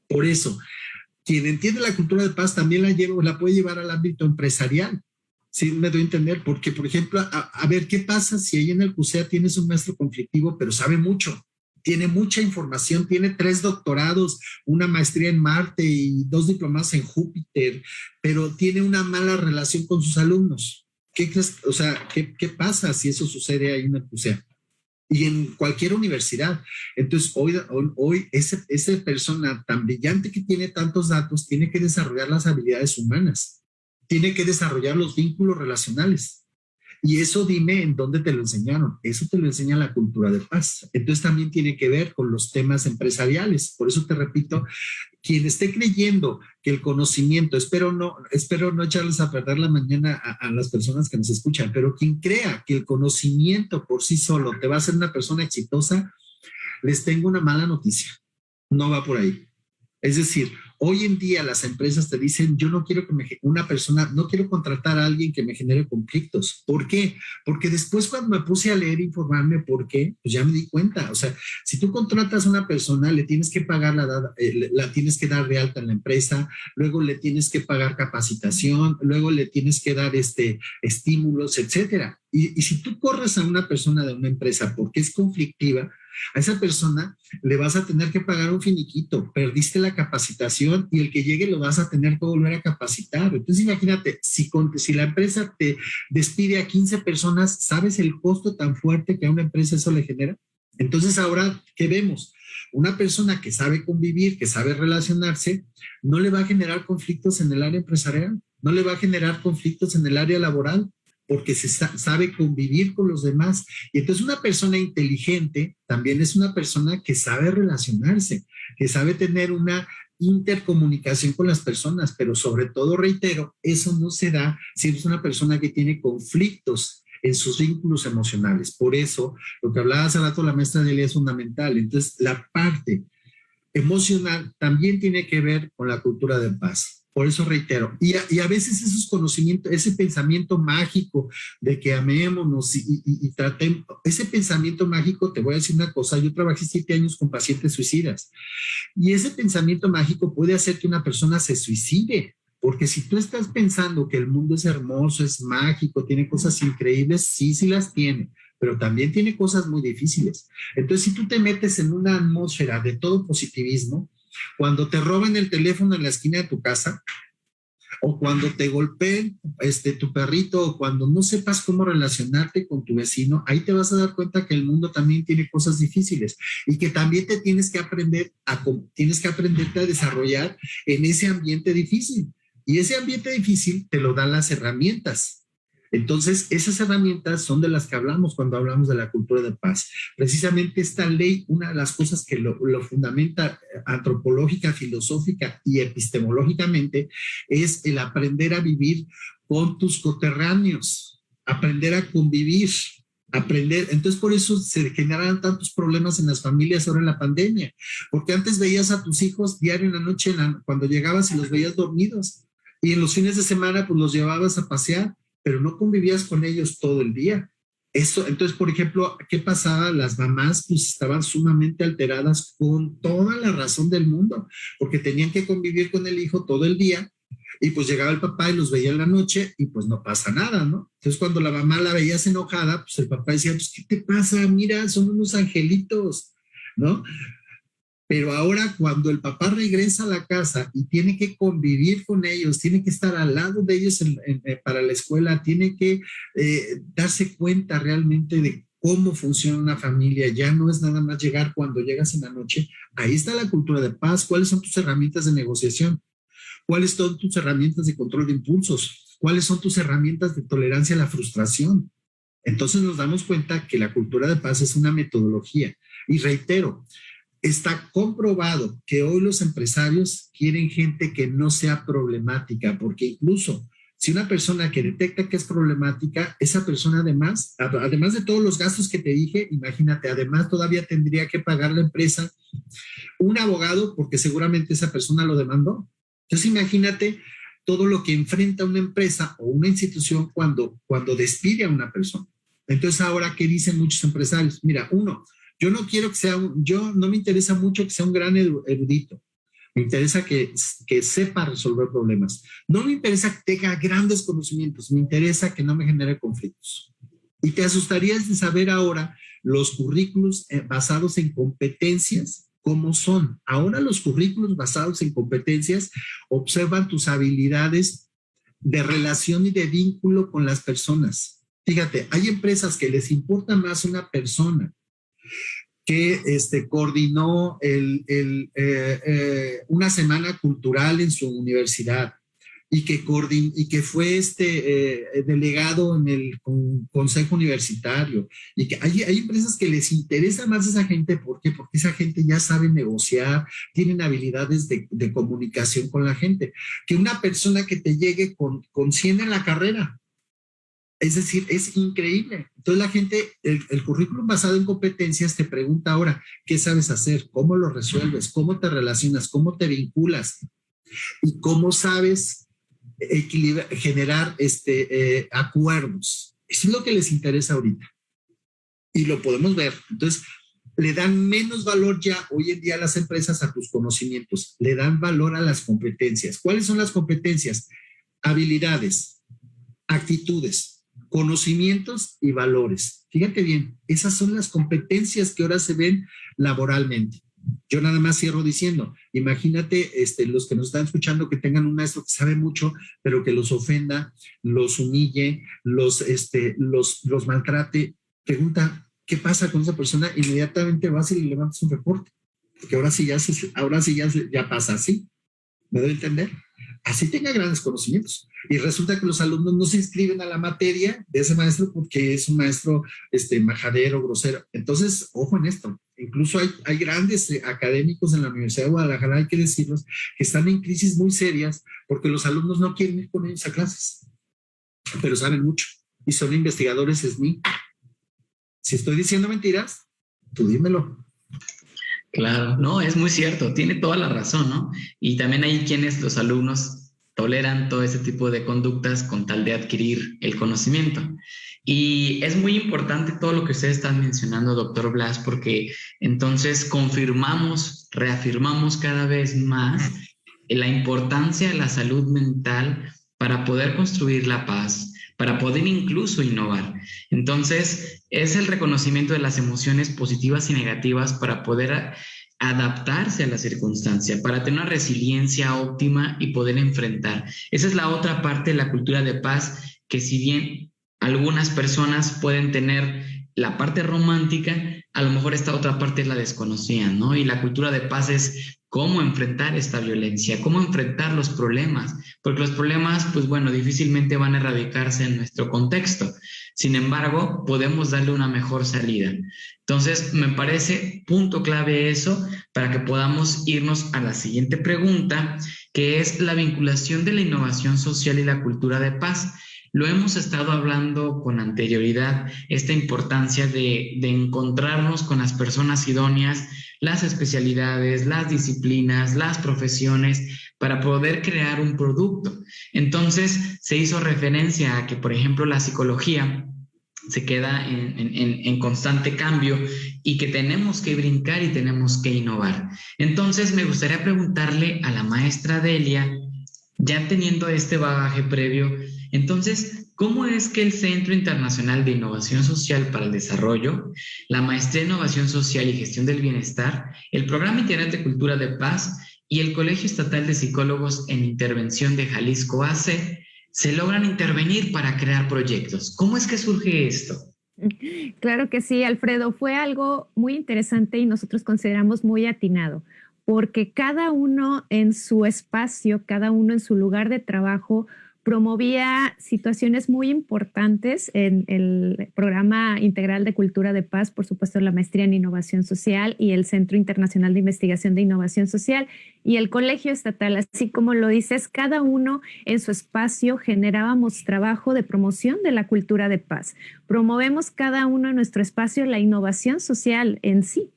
Por eso, quien entiende la cultura de paz también la puede llevar al ámbito empresarial. Sí, me doy a entender, porque, por ejemplo, a ver, ¿qué pasa si ahí en el CUSEA tienes un maestro conflictivo, pero sabe mucho? Tiene mucha información, tiene 3 doctorados, una maestría en Marte y 2 diplomados en Júpiter, pero tiene una mala relación con sus alumnos. ¿Qué crees? O sea, ¿qué pasa si eso sucede ahí en el CUSEA? Y en cualquier universidad. Entonces, hoy esa persona tan brillante que tiene tantos datos tiene que desarrollar las habilidades humanas. Tiene que desarrollar los vínculos relacionales. Y eso dime en dónde te lo enseñaron. Eso te lo enseña la cultura de paz. Entonces también tiene que ver con los temas empresariales. Por eso te repito, quien esté creyendo que el conocimiento, espero no echarles a perder la mañana a las personas que nos escuchan, pero quien crea que el conocimiento por sí solo te va a hacer una persona exitosa, les tengo una mala noticia. No va por ahí. Es decir, hoy en día las empresas te dicen, yo no quiero no quiero contratar a alguien que me genere conflictos. ¿Por qué? Porque después cuando me puse a leer e informarme por qué, pues ya me di cuenta. O sea, si tú contratas a una persona, le tienes que pagar la tienes que dar de alta en la empresa, luego le tienes que pagar capacitación, luego le tienes que dar estímulos, etcétera. Y si tú corres a una persona de una empresa porque es conflictiva, a esa persona le vas a tener que pagar un finiquito, perdiste la capacitación y el que llegue lo vas a tener que volver a capacitar. Entonces imagínate, si la empresa te despide a 15 personas, ¿sabes el costo tan fuerte que a una empresa eso le genera? Entonces ahora, ¿qué vemos? Una persona que sabe convivir, que sabe relacionarse, no le va a generar conflictos en el área empresarial, no le va a generar conflictos en el área laboral, porque sabe convivir con los demás. Y entonces una persona inteligente también es una persona que sabe relacionarse, que sabe tener una intercomunicación con las personas, pero sobre todo, reitero, eso no se da si eres una persona que tiene conflictos en sus vínculos emocionales. Por eso, lo que hablaba hace rato la maestra Delia es fundamental. Entonces, la parte emocional también tiene que ver con la cultura de paz. Por eso reitero, y a veces esos conocimientos, ese pensamiento mágico de que amémonos y tratemos, ese pensamiento mágico, te voy a decir una cosa, yo trabajé 7 años con pacientes suicidas, y ese pensamiento mágico puede hacer que una persona se suicide, porque si tú estás pensando que el mundo es hermoso, es mágico, tiene cosas increíbles, sí las tiene, pero también tiene cosas muy difíciles. Entonces, si tú te metes en una atmósfera de todo positivismo, cuando te roban el teléfono en la esquina de tu casa, o cuando te golpeen tu perrito, o cuando no sepas cómo relacionarte con tu vecino, ahí te vas a dar cuenta que el mundo también tiene cosas difíciles y que también te tienes que aprenderte a desarrollar en ese ambiente difícil. Y ese ambiente difícil te lo dan las herramientas. Entonces, esas herramientas son de las que hablamos cuando hablamos de la cultura de paz. Precisamente esta ley, una de las cosas que lo fundamenta antropológica, filosófica y epistemológicamente, es el aprender a vivir con tus coterráneos, aprender a convivir, aprender. Entonces, por eso se generan tantos problemas en las familias ahora en la pandemia, porque antes veías a tus hijos diario en la noche, cuando llegabas y los veías dormidos, y en los fines de semana pues los llevabas a pasear, pero no convivías con ellos todo el día. Entonces, por ejemplo, ¿qué pasaba? Las mamás pues estaban sumamente alteradas con toda la razón del mundo, porque tenían que convivir con el hijo todo el día, y pues llegaba el papá y los veía en la noche y pues no pasa nada, ¿no? Entonces, cuando la mamá la veías enojada, pues el papá decía, pues, ¿qué te pasa? Mira, son unos angelitos, ¿no? Pero ahora cuando el papá regresa a la casa y tiene que convivir con ellos, tiene que estar al lado de ellos para la escuela, tiene que darse cuenta realmente de cómo funciona una familia, ya no es nada más llegar cuando llegas en la noche. Ahí está la cultura de paz. ¿Cuáles son tus herramientas de negociación? ¿Cuáles son tus herramientas de control de impulsos? ¿Cuáles son tus herramientas de tolerancia a la frustración? Entonces nos damos cuenta que la cultura de paz es una metodología. Y reitero, está comprobado que hoy los empresarios quieren gente que no sea problemática, porque incluso si una persona que detecta que es problemática, esa persona además de todos los gastos que te dije, imagínate, además todavía tendría que pagar la empresa un abogado porque seguramente esa persona lo demandó. Entonces imagínate todo lo que enfrenta una empresa o una institución cuando despide a una persona. Entonces ahora, ¿qué dicen muchos empresarios? Mira, yo no quiero que no me interesa mucho que sea un gran erudito. Me interesa que sepa resolver problemas. No me interesa que tenga grandes conocimientos. Me interesa que no me genere conflictos. Y te asustarías de saber ahora los currículos basados en competencias, ¿cómo son? Ahora los currículos basados en competencias observan tus habilidades de relación y de vínculo con las personas. Fíjate, hay empresas que les importa más una persona que coordinó una semana cultural en su universidad y que fue delegado en el consejo universitario, y que hay empresas que les interesa más esa gente. ¿Por qué? Porque esa gente ya sabe negociar, tienen habilidades de comunicación con la gente, que una persona que te llegue con 100 en la carrera. Es decir, es increíble. Entonces la gente, el currículum basado en competencias te pregunta ahora, ¿qué sabes hacer? ¿Cómo lo resuelves? ¿Cómo te relacionas? ¿Cómo te vinculas? ¿Y cómo sabes generar acuerdos? Eso es lo que les interesa ahorita. Y lo podemos ver. Entonces, le dan menos valor ya hoy en día a las empresas a tus conocimientos. Le dan valor a las competencias. ¿Cuáles son las competencias? Habilidades, actitudes, conocimientos y valores. Fíjate bien, esas son las competencias que ahora se ven laboralmente. Yo nada más cierro diciendo, imagínate los que nos están escuchando que tengan un maestro que sabe mucho, pero que los ofenda, los humille, los maltrate. Pregunta, ¿qué pasa con esa persona? Inmediatamente vas y le levantas un reporte, porque ahora sí ya pasa así. ¿Me doy a entender? Así tenga grandes conocimientos. Y resulta que los alumnos no se inscriben a la materia de ese maestro porque es un maestro majadero, grosero. Entonces, ojo en esto. Incluso hay grandes académicos en la Universidad de Guadalajara, hay que decirlos, que están en crisis muy serias porque los alumnos no quieren ir con ellos a clases, pero saben mucho y son investigadores SNI. Si estoy diciendo mentiras, tú dímelo. Claro, no, es muy cierto, tiene toda la razón, ¿no? Y también hay quienes, los alumnos, toleran todo ese tipo de conductas con tal de adquirir el conocimiento. Y es muy importante todo lo que ustedes están mencionando, doctor Blas, porque entonces confirmamos, reafirmamos cada vez más la importancia de la salud mental para poder construir la paz, para poder incluso innovar. Entonces, es el reconocimiento de las emociones positivas y negativas para poder adaptarse a la circunstancia, para tener una resiliencia óptima y poder enfrentar. Esa es la otra parte de la cultura de paz, que si bien algunas personas pueden tener la parte romántica, a lo mejor esta otra parte la desconocían, ¿no? Y la cultura de paz es cómo enfrentar esta violencia, cómo enfrentar los problemas, porque los problemas, pues bueno, difícilmente van a erradicarse en nuestro contexto. Sin embargo, podemos darle una mejor salida. Entonces, me parece punto clave eso para que podamos irnos a la siguiente pregunta, que es la vinculación de la innovación social y la cultura de paz. Lo hemos estado hablando con anterioridad, esta importancia de encontrarnos con las personas idóneas, las especialidades, las disciplinas, las profesiones, para poder crear un producto. Entonces, se hizo referencia a que, por ejemplo, la psicología se queda en constante cambio y que tenemos que brincar y tenemos que innovar. Entonces, me gustaría preguntarle a la maestra Delia, ya teniendo este bagaje previo, entonces, ¿cómo es que el Centro Internacional de Innovación Social para el Desarrollo, la Maestría en Innovación Social y Gestión del Bienestar, el Programa Integral de Cultura de Paz y el Colegio Estatal de Psicólogos en Intervención de Jalisco AC se logran intervenir para crear proyectos? ¿Cómo es que surge esto? Claro que sí, Alfredo, fue algo muy interesante y nosotros consideramos muy atinado, porque cada uno en su espacio, cada uno en su lugar de trabajo, promovía situaciones muy importantes en el Programa Integral de Cultura de Paz, por supuesto la Maestría en Innovación Social y el Centro Internacional de Investigación de Innovación Social y el Colegio Estatal. Así como lo dices, cada uno en su espacio generábamos trabajo de promoción de la cultura de paz. Promovemos cada uno en nuestro espacio la innovación social en sí.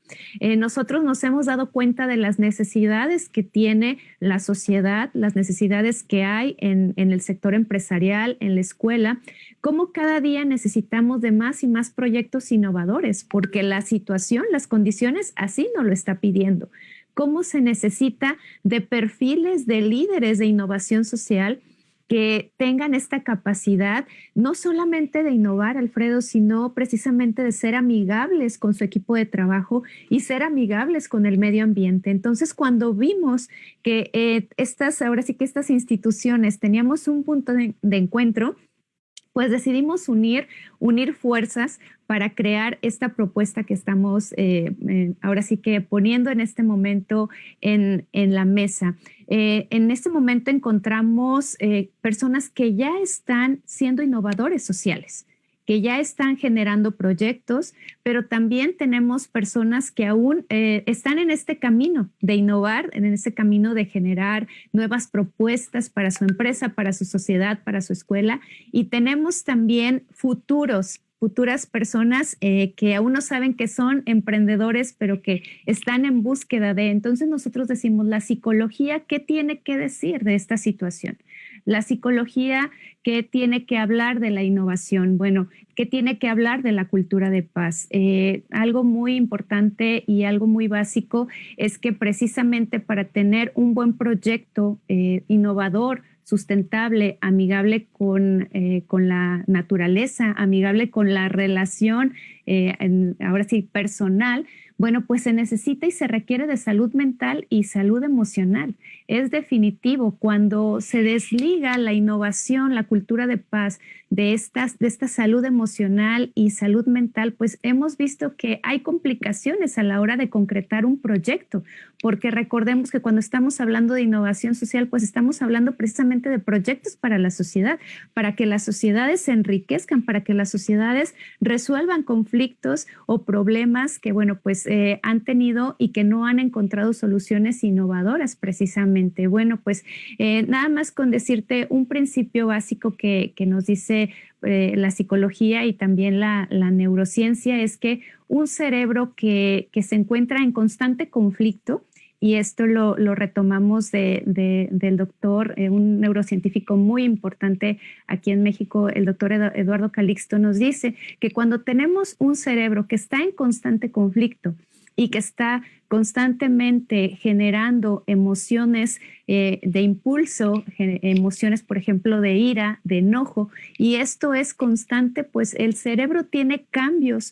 Nosotros nos hemos dado cuenta de las necesidades que tiene la sociedad, las necesidades que hay en el sector empresarial, en la escuela, cómo cada día necesitamos de más y más proyectos innovadores, porque la situación, las condiciones así nos lo está pidiendo. Cómo se necesita de perfiles de líderes de innovación social que tengan esta capacidad, no solamente de innovar, Alfredo, sino precisamente de ser amigables con su equipo de trabajo y ser amigables con el medio ambiente. Entonces, cuando vimos que ahora sí que estas instituciones teníamos un punto de encuentro, pues decidimos unir fuerzas para crear esta propuesta que estamos ahora sí que poniendo en este momento en la mesa. En este momento encontramos personas que ya están siendo innovadores sociales, que ya están generando proyectos, pero también tenemos personas que aún están en este camino de innovar, en este camino de generar nuevas propuestas para su empresa, para su sociedad, para su escuela. Y tenemos también futuras personas que aún no saben que son emprendedores, pero que están en búsqueda de. Entonces nosotros decimos, la psicología, ¿qué tiene que decir de esta situación? La psicología, ¿qué tiene que hablar de la innovación? Bueno, ¿qué tiene que hablar de la cultura de paz? Algo muy importante y algo muy básico es que precisamente para tener un buen proyecto innovador, sustentable, amigable con la naturaleza, amigable con la relación, ahora sí, personal, bueno, pues se necesita y se requiere de salud mental y salud emocional. Es definitivo, cuando se desliga la innovación, la cultura de paz de esta salud emocional y salud mental, pues hemos visto que hay complicaciones a la hora de concretar un proyecto, porque recordemos que cuando estamos hablando de innovación social, pues estamos hablando precisamente de proyectos para la sociedad, para que las sociedades se enriquezcan, para que las sociedades resuelvan conflictos o problemas que, bueno, pues han tenido y que no han encontrado soluciones innovadoras precisamente. Bueno, pues nada más con decirte un principio básico que nos dice la psicología y también la neurociencia es que un cerebro que se encuentra en constante conflicto, y esto lo retomamos del doctor, un neurocientífico muy importante aquí en México, el doctor Eduardo Calixto, nos dice que cuando tenemos un cerebro que está en constante conflicto y que está constantemente generando emociones de impulso, emociones, por ejemplo, de ira, de enojo, y esto es constante, pues el cerebro tiene cambios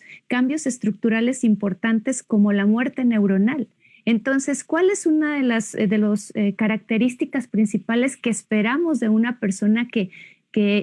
estructurales importantes como la muerte neuronal. Entonces, ¿cuál es una de las características principales que esperamos de una persona que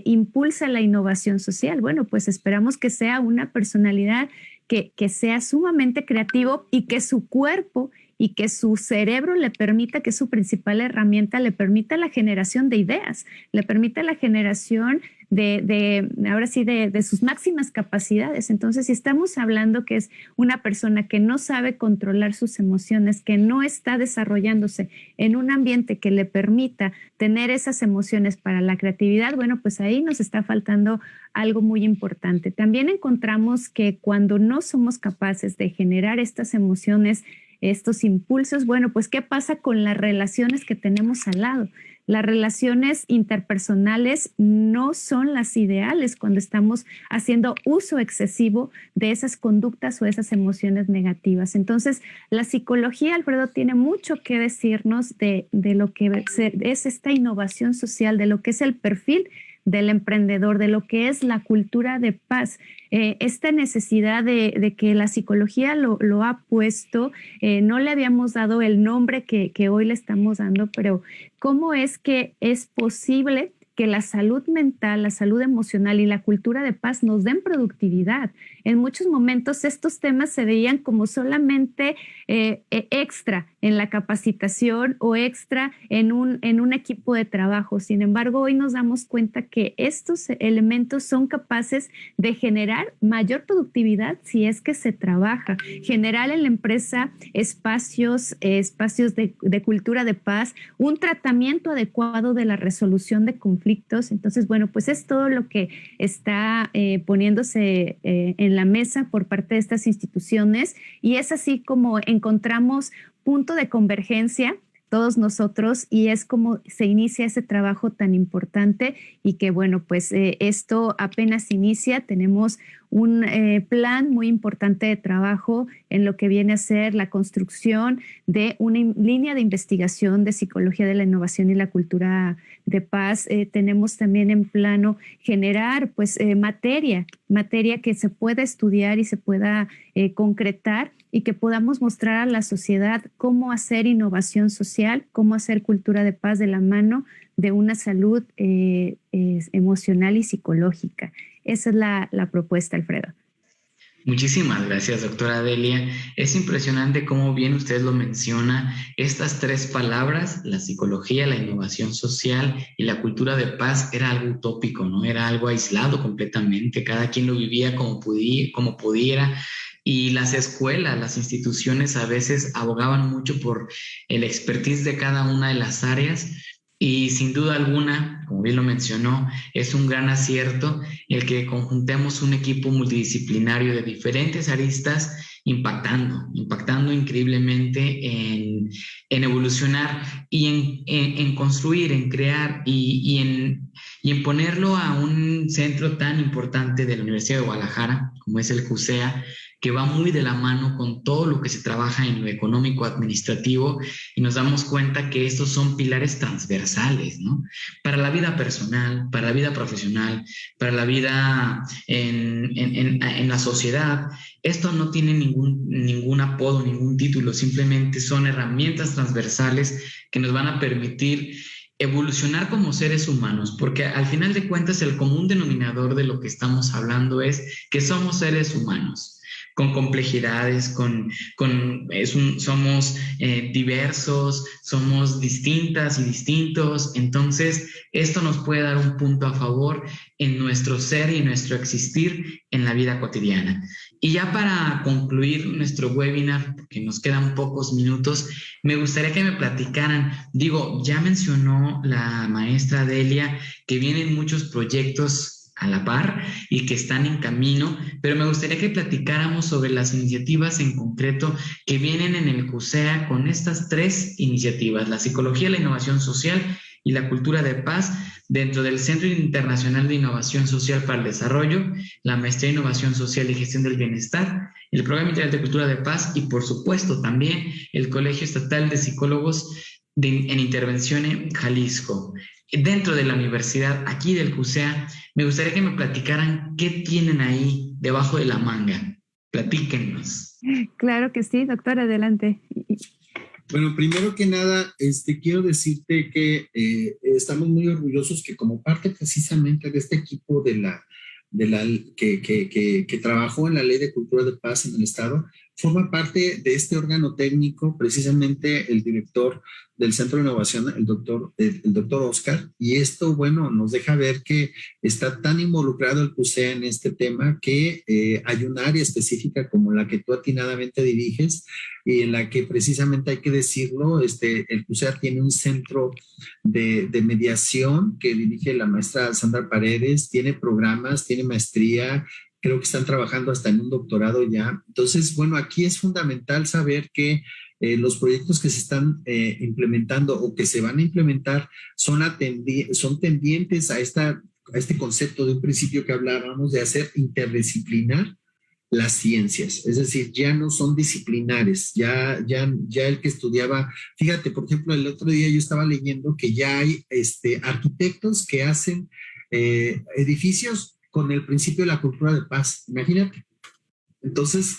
impulsa la innovación social? Bueno, pues esperamos que sea una personalidad que sea sumamente creativo y que su cuerpo y que su cerebro le permita, que es su principal herramienta, le permita la generación de ideas, le permita la generación de sus máximas capacidades. Entonces, si estamos hablando que es una persona que no sabe controlar sus emociones, que no está desarrollándose en un ambiente que le permita tener esas emociones para la creatividad, bueno, pues ahí nos está faltando algo muy importante. También encontramos que cuando no somos capaces de generar estas emociones, estos impulsos, bueno, pues ¿qué pasa con las relaciones que tenemos al lado? Las relaciones interpersonales no son las ideales cuando estamos haciendo uso excesivo de esas conductas o esas emociones negativas. Entonces, la psicología, Alfredo, tiene mucho que decirnos de lo que es esta innovación social, de lo que es el perfil del emprendedor, de lo que es la cultura de paz. Esta necesidad de que la psicología lo ha puesto, no le habíamos dado el nombre que hoy le estamos dando, pero ¿cómo es que es posible que la salud mental, la salud emocional y la cultura de paz nos den productividad? En muchos momentos estos temas se veían como solamente extra en la capacitación o extra en un equipo de trabajo. Sin embargo, hoy nos damos cuenta que estos elementos son capaces de generar mayor productividad si es que se trabaja, generar en la empresa espacios de cultura de paz, un tratamiento adecuado de la resolución de conflictos. Entonces, bueno, pues es todo lo que está poniéndose en la mesa por parte de estas instituciones, y es así como encontramos punto de convergencia todos nosotros, y es como se inicia ese trabajo tan importante. Y que bueno, pues esto apenas inicia. Tenemos un plan muy importante de trabajo en lo que viene a ser la construcción de una línea de investigación de psicología de la innovación y la cultura de paz. Tenemos también en plano generar pues materia que se pueda estudiar y se pueda concretar, y que podamos mostrar a la sociedad cómo hacer innovación social, cómo hacer cultura de paz de la mano de una salud emocional y psicológica. Esa es la propuesta, Alfredo. Muchísimas gracias, doctora Delia. Es impresionante cómo bien usted lo menciona. Estas tres palabras, la psicología, la innovación social y la cultura de paz, era algo utópico, ¿no? Era algo aislado completamente. Cada quien lo vivía como pudiera. Y las escuelas, las instituciones a veces abogaban mucho por el expertise de cada una de las áreas. Y sin duda alguna, como bien lo mencionó, es un gran acierto el que conjuntemos un equipo multidisciplinario de diferentes aristas impactando increíblemente en evolucionar y en construir, en crear y en ponerlo a un centro tan importante de la Universidad de Guadalajara, como es el CUSEA, que va muy de la mano con todo lo que se trabaja en lo económico administrativo, y nos damos cuenta que estos son pilares transversales, ¿no? Para la vida personal, para la vida profesional, para la vida en la sociedad. Esto no tiene ningún apodo, ningún título, simplemente son herramientas transversales que nos van a permitir evolucionar como seres humanos, porque al final de cuentas el común denominador de lo que estamos hablando es que somos seres humanos, con complejidades, somos diversos, somos distintas y distintos. Entonces, esto nos puede dar un punto a favor en nuestro ser y nuestro existir en la vida cotidiana. Y ya para concluir nuestro webinar, porque nos quedan pocos minutos, me gustaría que me platicaran, ya mencionó la maestra Delia que vienen muchos proyectos a la par y que están en camino, pero me gustaría que platicáramos sobre las iniciativas en concreto que vienen en el CUSEA con estas tres iniciativas: la psicología, la innovación social y la cultura de paz, dentro del Centro Internacional de Innovación Social para el Desarrollo, la Maestría en Innovación Social y Gestión del Bienestar, el Programa Integral de Cultura de Paz y, por supuesto, también el Colegio Estatal de Psicólogos en Intervención en Jalisco. Dentro de la universidad, aquí del CUSEA, me gustaría que me platicaran qué tienen ahí debajo de la manga. Platíquennos. Claro que sí, doctora, adelante. Bueno, primero que nada, quiero decirte que estamos muy orgullosos que como parte precisamente de este equipo que trabajó en la Ley de Cultura de Paz en el Estado, forma parte de este órgano técnico precisamente el director del Centro de Innovación, el doctor Oscar, y esto, bueno, nos deja ver que está tan involucrado el CUSEA en este tema que hay un área específica como la que tú atinadamente diriges y en la que precisamente hay que decirlo, el CUSEA tiene un centro de mediación que dirige la maestra Sandra Paredes, tiene programas, tiene maestría, creo que están trabajando hasta en un doctorado ya. Entonces, bueno, aquí es fundamental saber que los proyectos que se están implementando o que se van a implementar son tendientes a este concepto de un principio que hablábamos de hacer interdisciplinar las ciencias, es decir, ya no son disciplinares, ya el que estudiaba, fíjate, por ejemplo, el otro día yo estaba leyendo que ya hay arquitectos que hacen edificios con el principio de la cultura de paz, imagínate. Entonces,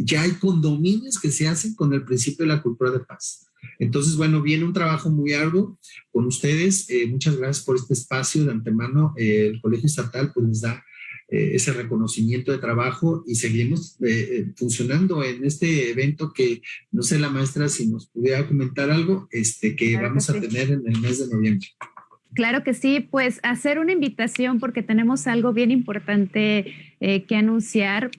ya hay condominios que se hacen con el principio de la cultura de paz. Entonces, bueno, viene un trabajo muy arduo con ustedes. Muchas gracias por este espacio de antemano. El Colegio Estatal pues les da ese reconocimiento de trabajo y seguimos funcionando en este evento que, no sé, la maestra, si nos pudiera comentar algo, que claro vamos a tener en el mes de noviembre. Claro que sí, pues hacer una invitación porque tenemos algo bien importante que anunciar.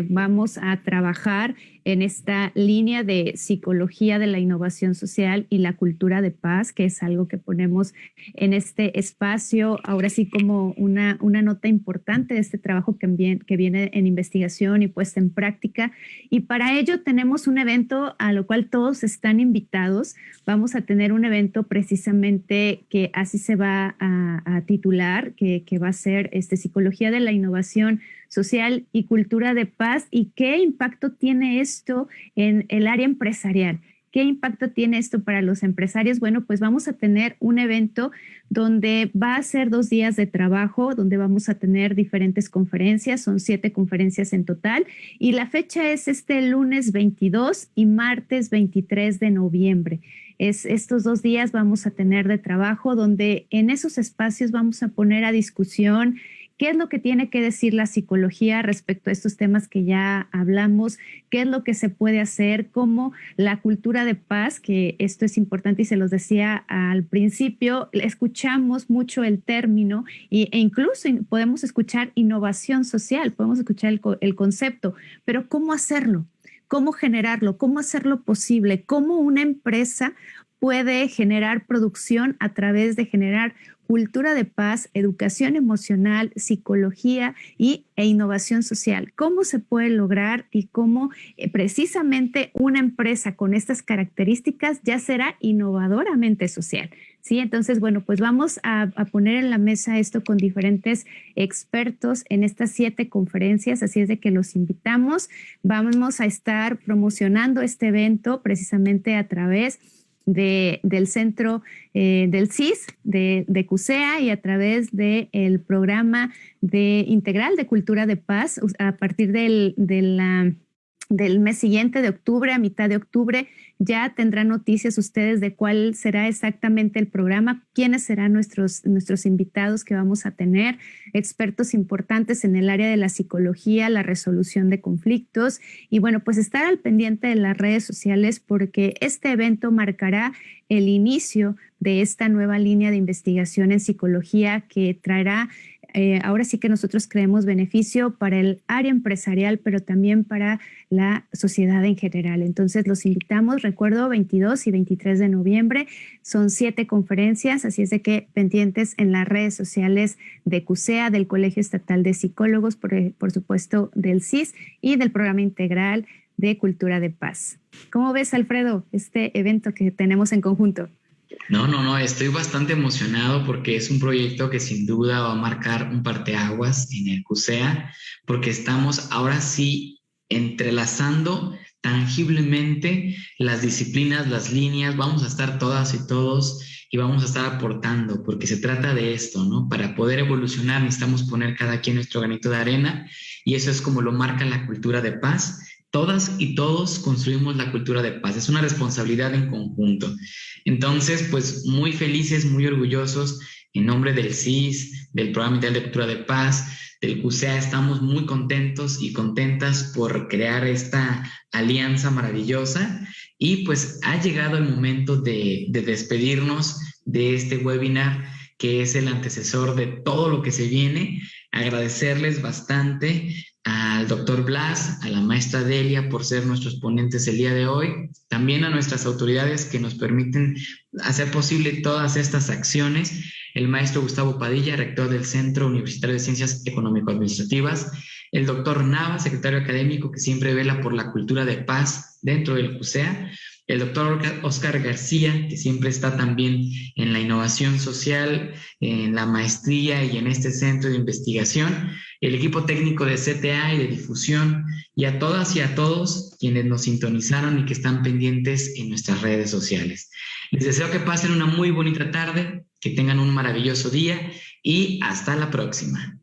Vamos a trabajar en esta línea de psicología de la innovación social y la cultura de paz, que es algo que ponemos en este espacio, ahora sí como una nota importante de este trabajo que viene en investigación y puesta en práctica. Y para ello tenemos un evento a lo cual todos están invitados. Vamos a tener un evento precisamente que así se va a titular, que va a ser Psicología de la Innovación Social y Cultura de Paz. ¿Y qué impacto tiene esto en el área empresarial? ¿Qué impacto tiene esto para los empresarios? Bueno, pues vamos a tener un evento donde va a ser 2 días de trabajo, donde vamos a tener diferentes conferencias, son 7 conferencias en total, y la fecha es lunes 22 y martes 23 de noviembre. Estos 2 días vamos a tener de trabajo, donde en esos espacios vamos a poner a discusión qué es lo que tiene que decir la psicología respecto a estos temas que ya hablamos, qué es lo que se puede hacer, cómo la cultura de paz, que esto es importante y se los decía al principio, escuchamos mucho el término e incluso podemos escuchar innovación social, podemos escuchar el concepto, pero ¿cómo hacerlo? ¿Cómo generarlo? ¿Cómo hacerlo posible? ¿Cómo una empresa puede generar producción a través de generar cultura de paz, educación emocional, psicología e innovación social? ¿Cómo se puede lograr y cómo precisamente una empresa con estas características ya será innovadoramente social? ¿Sí? Entonces, bueno, pues vamos a poner en la mesa esto con diferentes expertos en estas 7 conferencias, así es de que los invitamos. Vamos a estar promocionando este evento precisamente a través del centro del CIS, de CUSEA, y a través del programa integral de cultura de paz a partir del mes siguiente, de octubre, a mitad de octubre. Ya tendrán noticias ustedes de cuál será exactamente el programa, quiénes serán nuestros invitados que vamos a tener, expertos importantes en el área de la psicología, la resolución de conflictos, y bueno, pues estar al pendiente de las redes sociales porque este evento marcará el inicio de esta nueva línea de investigación en psicología que traerá ahora sí que nosotros creemos beneficio para el área empresarial, pero también para la sociedad en general. Entonces los invitamos, recuerdo, 22 y 23 de noviembre, son 7 conferencias, así es de que pendientes en las redes sociales de CUSEA, del Colegio Estatal de Psicólogos, por supuesto del CIS y del Programa Integral de Cultura de Paz. ¿Cómo ves, Alfredo, este evento que tenemos en conjunto? No, estoy bastante emocionado porque es un proyecto que sin duda va a marcar un parteaguas en el CUSEA, porque estamos ahora sí entrelazando tangiblemente las disciplinas, las líneas, vamos a estar todas y todos y vamos a estar aportando, porque se trata de esto, ¿no? Para poder evolucionar necesitamos poner cada quien nuestro granito de arena y eso es como lo marca la cultura de paz, todas y todos construimos la cultura de paz. Es una responsabilidad en conjunto. Entonces, pues muy felices, muy orgullosos, en nombre del CIS, del Programa Integral de Cultura de Paz, del CUSEA, estamos muy contentos y contentas por crear esta alianza maravillosa. Y pues ha llegado el momento de despedirnos de este webinar, que es el antecesor de todo lo que se viene. Agradecerles bastante al doctor Blas, a la maestra Delia por ser nuestros ponentes el día de hoy, también a nuestras autoridades que nos permiten hacer posible todas estas acciones, el maestro Gustavo Padilla, rector del Centro Universitario de Ciencias Económico-Administrativas, el doctor Nava, secretario académico que siempre vela por la cultura de paz dentro del CUSEA, el doctor Oscar García, que siempre está también en la innovación social, en la maestría y en este centro de investigación, el equipo técnico de CTA y de difusión, y a todas y a todos quienes nos sintonizaron y que están pendientes en nuestras redes sociales. Les deseo que pasen una muy bonita tarde, que tengan un maravilloso día y hasta la próxima.